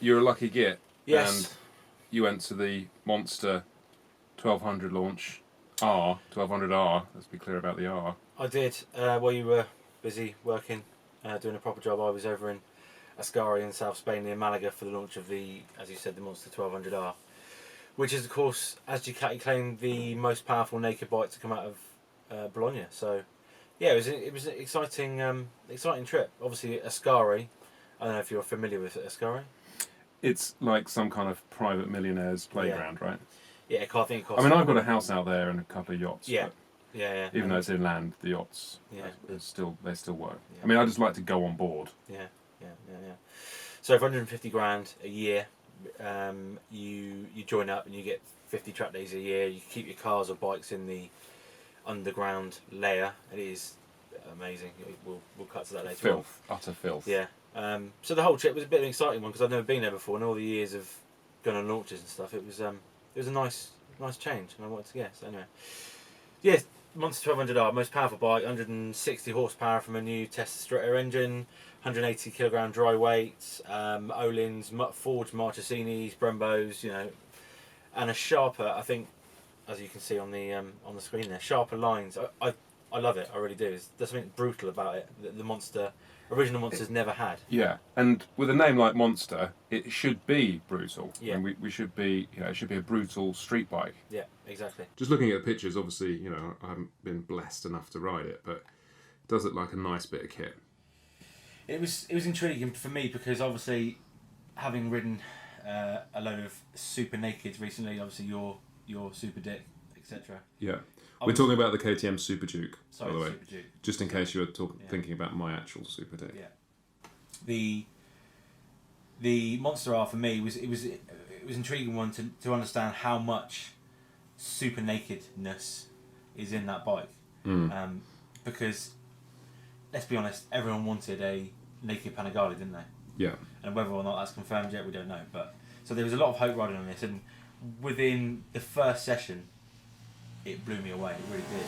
you're a lucky git. Yes. And you went to the Monster 1200 launch. 1200R. Let's be clear about the R. I did. While you were busy working, doing a proper job, I was over in Ascari in South Spain near Malaga for the launch of the, as you said, the Monster 1200R, which is, of course, as Ducati claimed, the most powerful naked bike to come out of Bologna. So, yeah, it was an exciting trip. Obviously, Ascari. I don't know if you're familiar with Ascari. It's like some kind of private millionaire's playground, right? Yeah, I think it costs. I mean, I've got a house out there and a couple of yachts. Yeah. But Yeah. even though it's inland, the yachts, they still work. Yeah. I mean, I just like to go on board. Yeah. So for 150 grand a year, you join up and you get 50 track days a year. You keep your cars or bikes in the underground layer. It is amazing. We'll cut to that later. Filth, utter filth. Yeah. So the whole trip was a bit of an exciting one because I've never been there before, and all the years of going on launches and stuff, it was a nice change, and I wanted to guess. Anyway, yeah, Monster 1200R, most powerful bike, 160 horsepower from a new Testa Stretta engine, 180 kilogram dry weight, Öhlins, forged Marchesinis, Brembos, and a sharper. I think, as you can see on the screen there, sharper lines. I love it. I really do. There's something brutal about it that the original Monsters never had. Yeah, and with a name like Monster, it should be brutal. Yeah. And we should be, it should be a brutal street bike. Yeah, exactly. Just looking at the pictures, obviously, I haven't been blessed enough to ride it, but it does look like a nice bit of kit. It was intriguing for me because obviously, having ridden a load of super nakeds recently, obviously your Super Dick, etc. Yeah. We're talking about the KTM Super Duke, Sorry, by the way. Super Duke. Just in case you were thinking about my actual Super Dick. Yeah. The Monster R for me was intriguing one to understand how much super nakedness is in that bike. Because let's be honest, everyone wanted a naked Panigale, didn't they? Yeah. And whether or not that's confirmed yet, we don't know. But so there was a lot of hope riding on this, and within the first session, it blew me away. It really did.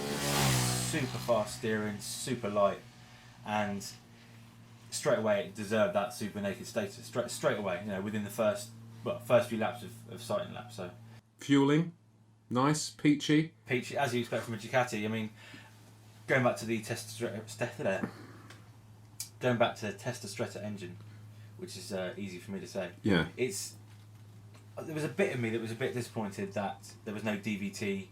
Super fast steering, super light, and straight away it deserved that super naked status. Straight away, within the first few laps of sighting laps. So fueling, nice, peachy, as you expect from a Ducati. I mean, going back to the Testa Stretta engine, which is easy for me to say. Yeah. There was a bit of me that was a bit disappointed that there was no DVT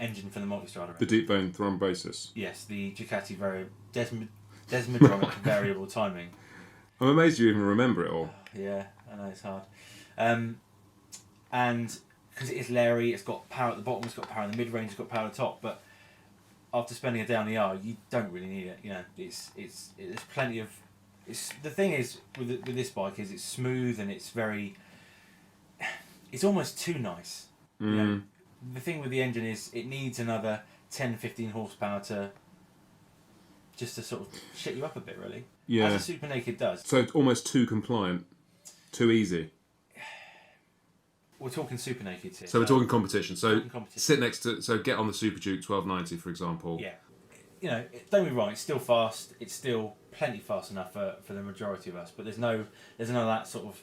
engine for the Multistrada. The deep vein thrombosis. Yes, the Ducati desmodromic variable timing. I'm amazed you even remember it all. Yeah, I know it's hard. And because it is Larry, it's got power at the bottom, it's got power in the mid-range, it's got power at the top, but after spending a day on the R, you don't really need it. There's plenty of... the thing is, with this bike, is it's smooth and it's very... It's almost too nice. The thing with the engine is it needs another 10-15 horsepower to sort of shit you up a bit, really. Yeah. As a Super Naked does. So it's almost too compliant, too easy. We're talking Super Naked here. So we're talking competition. So get on the Super Duke 1290, for example. Yeah. Don't be wrong. It's still fast. It's still plenty fast enough for the majority of us. But there's none of that sort of,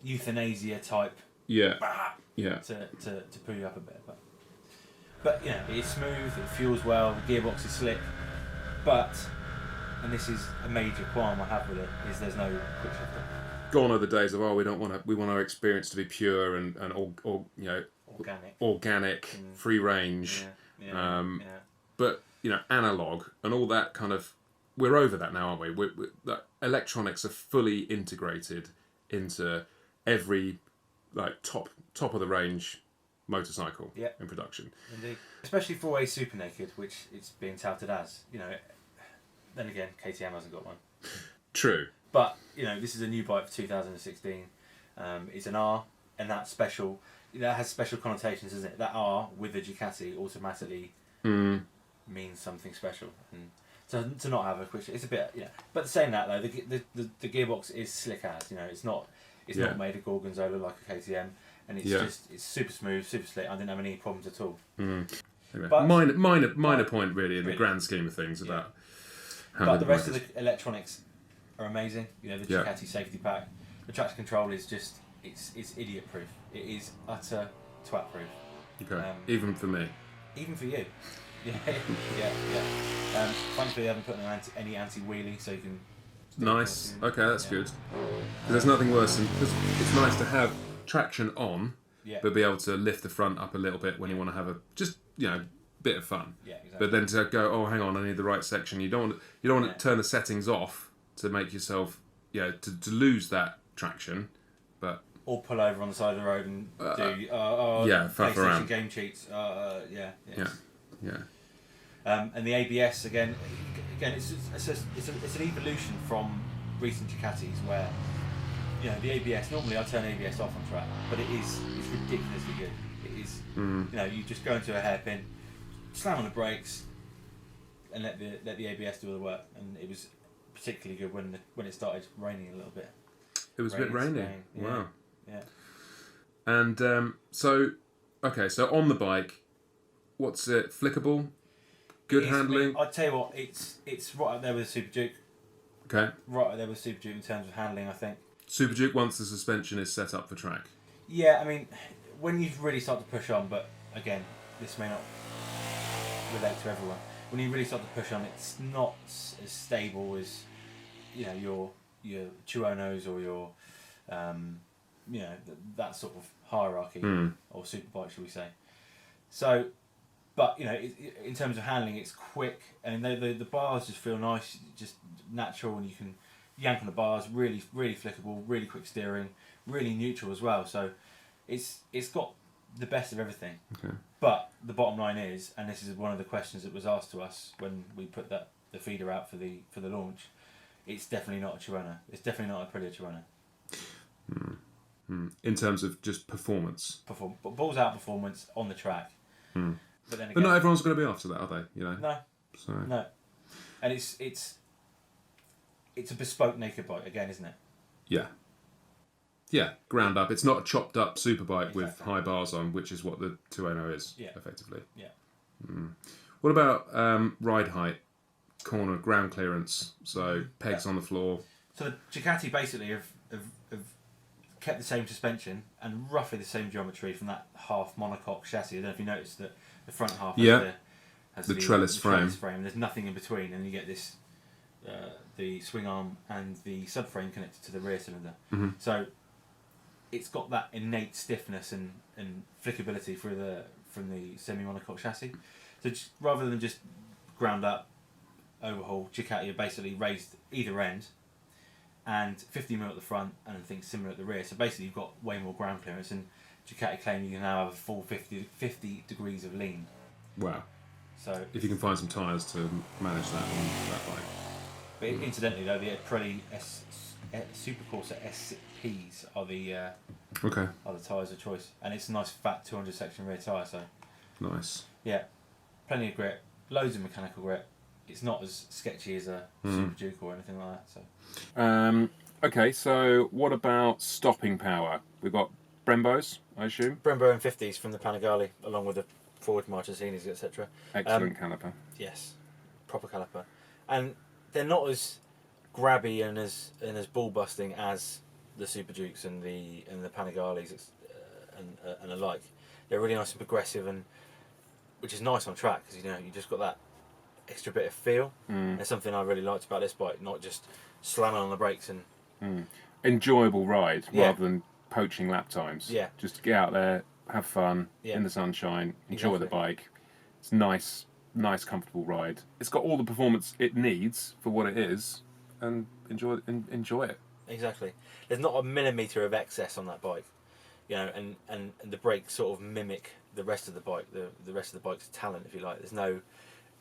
euthanasia type. Yeah. To pull you up a bit, but it's smooth. It fuels well. The gearbox is slick, but and this is a major qualm I have with it is there's no quick shifter. Gone are the days of we want our experience to be pure and organic, free range. But analog and all that kind of, we're over that now, aren't we? The electronics are fully integrated into every top of the range motorcycle in production. Indeed. Especially for a Super Naked, which it's being touted as. Then again, KTM hasn't got one. True. But, this is a new bike for 2016. It's an R, and that's special. That has special connotations, isn't it? That R with the Ducati automatically means something special. And to not have a quick, it's a bit, But saying that though, the gearbox is slick as, it's not made of Gorgonzola like a KTM, and it's super smooth, super slick. I didn't have any problems at all. Anyway, but minor point really in the grand scheme of things about. But the rest of the electronics are amazing. The Ducati safety pack, The traction control is just it's idiot proof. It is utter twat proof. Okay. Even for me. Even for you. Yeah. Thankfully, they haven't put any anti-wheelie, so you can. Nice. Okay, that's good. Because there's nothing worse than because it's nice to have traction on, but be able to lift the front up a little bit when you want to have a just bit of fun. Yeah, exactly. But then to go, oh, hang on, I need the right section. You don't want to turn the settings off to make yourself to lose that traction, but. Or pull over on the side of the road and do faff around. game cheats. Yeah. And the ABS again, it's an evolution from recent Ducatis where the ABS. Normally I turn ABS off on track, but it's ridiculously good. It is you just go into a hairpin, slam on the brakes, and let the ABS do all the work. And it was particularly good when it started raining a little bit. It was a bit rainy. Yeah. Wow. Yeah. And so on the bike, what's it? Flickable, good handling. I'd tell you what, it's right up there with the Super Duke. Okay. Right up there with Super Duke in terms of handling, I think. Super Duke once the suspension is set up for track. Yeah, I mean, when you really start to push on, but again, this may not relate to everyone. When you really start to push on, it's not as stable as your Chuonos or your that sort of hierarchy or superbike, shall we say? So, but in terms of handling, it's quick and the bars just feel nice, just natural, and you can yank on the bars. Really, really flickable, really quick steering, really neutral as well. So, it's got the best of everything. Okay. But the bottom line is, and this is one of the questions that was asked to us when we put the feeder out for the launch. It's definitely not a Tuono. It's definitely not a Aprilia Tuono. In terms of just performance. Balls out performance on the track. But then again, but not everyone's going to be after that, are they? No. So. No. And it's a bespoke naked bike again, isn't it? Yeah. Yeah, ground up. It's not a chopped up superbike with high bars on, which is what the 2.0 is, effectively. Yeah. What about ride height, corner, ground clearance, so pegs on the floor? So the Ducati basically have kept the same suspension and roughly the same geometry from that half monocoque chassis. I don't know if you noticed that the front half has the trellis frame. There's nothing in between, and you get this the swing arm and the subframe connected to the rear cylinder. Mm-hmm. So it's got that innate stiffness and flickability from the semi-monocoque chassis. So rather than just ground up overhaul, Ducati have basically raised either end and 50mm at the front and things similar at the rear. So basically you've got way more ground clearance, and Ducati claim you can now have a full 50 degrees of lean. Wow. So if you can find some tyres to manage that on that bike. But incidentally though, the Aprilia Supercorsa SPs are the tyres of choice, and it's a nice fat 200 section rear tyre. So nice. Yeah, plenty of grip, loads of mechanical grip. It's not as sketchy as a Super Duke or anything like that. So. Okay, so what about stopping power? We've got Brembos, I assume. Brembo M50s from the Panigale, along with the forward Marchesinis, etc. Excellent caliper. Yes, proper caliper, and they're not as grabby and as ball busting as the Super Dukes and the Panigales and the like. They're really nice and progressive, and which is nice on track because you just got that extra bit of feel. There's something I really liked about this bike, not just slamming on the brakes and enjoyable ride rather than poaching lap times. Yeah, just get out there, have fun in the sunshine, enjoy the bike. It's nice, comfortable ride. It's got all the performance it needs for what it is, and enjoy it. Exactly. There's not a millimetre of excess on that bike, and the brakes sort of mimic the rest of the bike, the rest of the bike's talent, if you like. There's no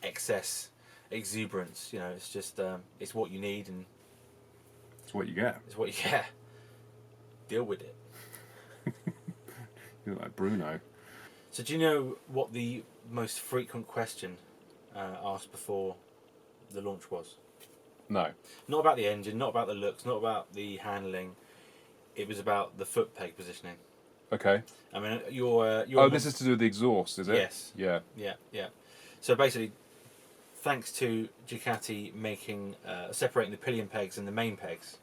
excess exuberance. It's just it's what you need, and it's what you get. It's what you get. Deal with it. You're like Bruno. So do you know what the most frequent question asked before the launch was? No. Not about the engine, not about the looks, not about the handling. It was about the foot peg positioning. Okay. I mean, your this is to do with the exhaust, is it? Yes. Yeah. Yeah. So basically, thanks to Ducati making separating the pillion pegs and the main pegs,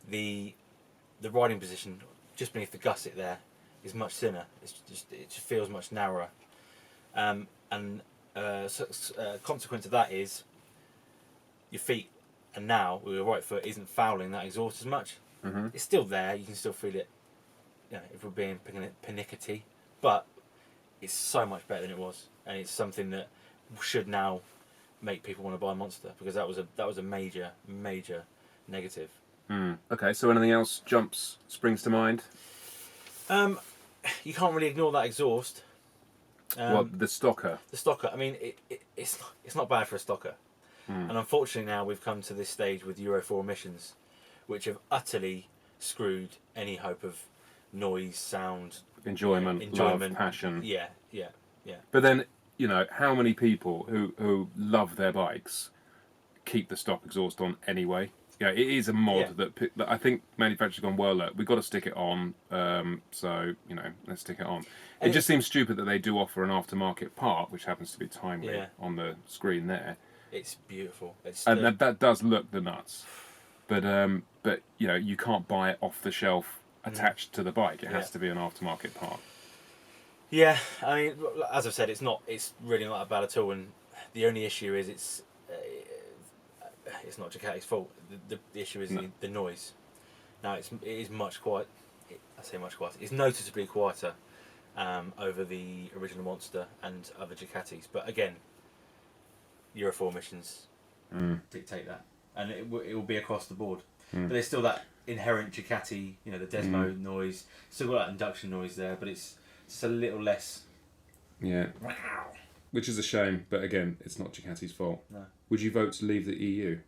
the the riding position just beneath the gusset there is much thinner. It just feels much narrower. Consequence of that is your feet, and now with your right foot isn't fouling that exhaust as much. Mm-hmm. It's still there. You can still feel it. If we're being pernickety, but it's so much better than it was, and it's something that should now make people want to buy a Monster, because that was a major negative. Okay, so anything else springs to mind? You can't really ignore that exhaust. The stocker? The stocker. I mean, it's not bad for a stocker. And unfortunately now we've come to this stage with Euro 4 emissions, which have utterly screwed any hope of noise, sound, enjoyment, love, passion. Yeah. But then, how many people who love their bikes keep the stock exhaust on anyway? It is a mod that I think manufacturers have gone, well, look, we've got to stick it on, so, let's stick it on. It just seems stupid that they do offer an aftermarket part, which happens to be timely on the screen there. It's beautiful. And that does look the nuts. But you can't buy it off the shelf attached to the bike. It has to be an aftermarket part. Yeah, I mean, as I've said, it's really not that bad at all. And the only issue is it's not Ducati's fault. The issue is the noise. Now it is much quiet. I say much quieter. It's noticeably quieter over the original Monster and other Ducatis. But again, Euro 4 emissions dictate that, and it will be across the board. But there's still that inherent Ducati, the Desmo noise. Still got that induction noise there, but it's just a little less. Yeah. Wow. Which is a shame, but again, it's not Ducati's fault. No. Would you vote to leave the EU?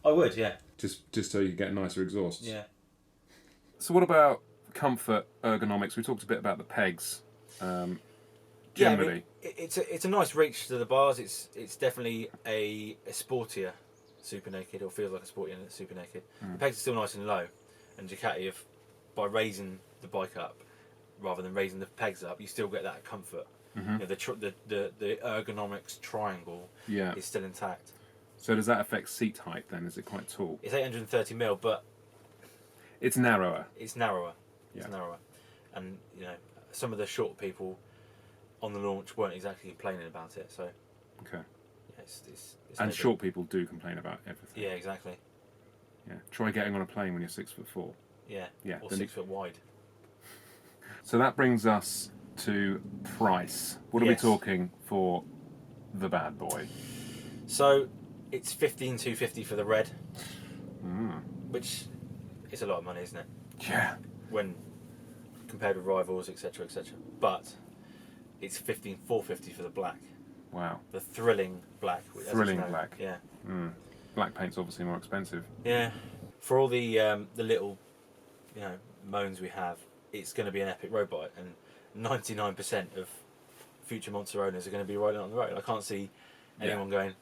I would, yeah. Just so you get nicer exhausts. Yeah. So what about comfort, ergonomics? We talked a bit about the pegs. Generally, it's a nice reach to the bars. It's definitely a sportier Super Naked, or feels like a sportier Super Naked. The pegs are still nice and low, and Ducati, by raising the bike up rather than raising the pegs up, you still get that comfort. The ergonomics triangle is still intact. So does that affect seat height then? Is it quite tall? It's 830mm, but it's narrower. It's narrower. It's narrower, and some of the short people on the launch weren't exactly complaining about it. So okay. Yeah, it's and short people do complain about everything. Yeah, exactly. Yeah. Try getting on a plane when you're 6'4". Yeah. Yeah. Or 6 foot wide. So that brings us to price. What are we talking for the bad boy? So it's 15,250 for the red, which is a lot of money, isn't it? Yeah. When compared with rivals, etc., etc. But it's 15,450 for the black. Wow. The thrilling black. Thrilling black. Yeah. Black paint's obviously more expensive. Yeah. For all the little, moans we have, it's going to be an epic road bike, and 99% of future Monster owners are going to be riding on the road. I can't see anyone going,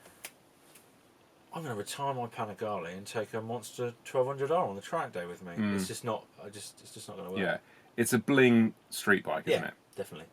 I'm going to retire my Panigale and take a Monster 1200R on the track day with me. It's just not. It's just not going to work. Yeah, it's a bling street bike, isn't it? Definitely.